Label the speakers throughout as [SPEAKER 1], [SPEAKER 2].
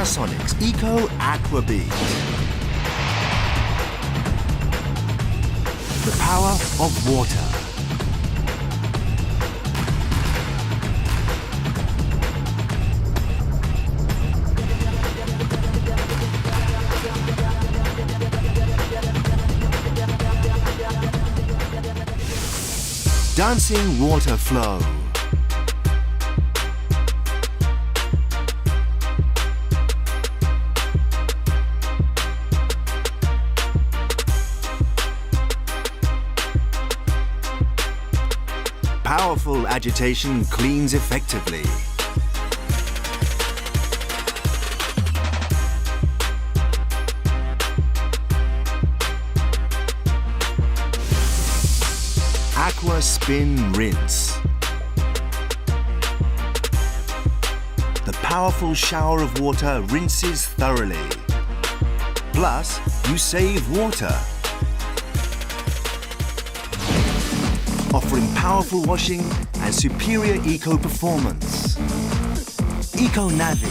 [SPEAKER 1] Panasonic's AQUABEAT. The power of water. Dancing water flow. Powerful agitation cleans effectively. Aqua Spin Rinse. The powerful shower of water rinses thoroughly. Plus, you save water. Offering powerful washing and superior eco performance. Eco Navi.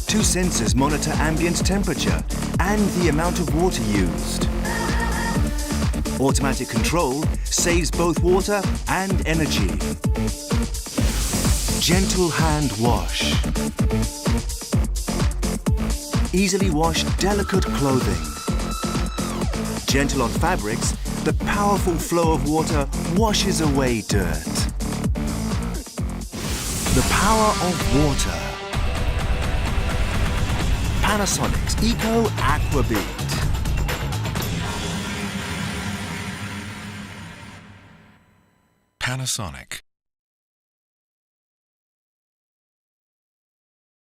[SPEAKER 1] 2 sensors monitor ambient temperature and the amount of water used. Automatic control saves both water and energy. Gentle hand wash. Easily wash delicate clothing. Gentle on fabrics, the powerful flow of water washes away dirt. The power of water. Panasonic's AQUABEAT.
[SPEAKER 2] Panasonic.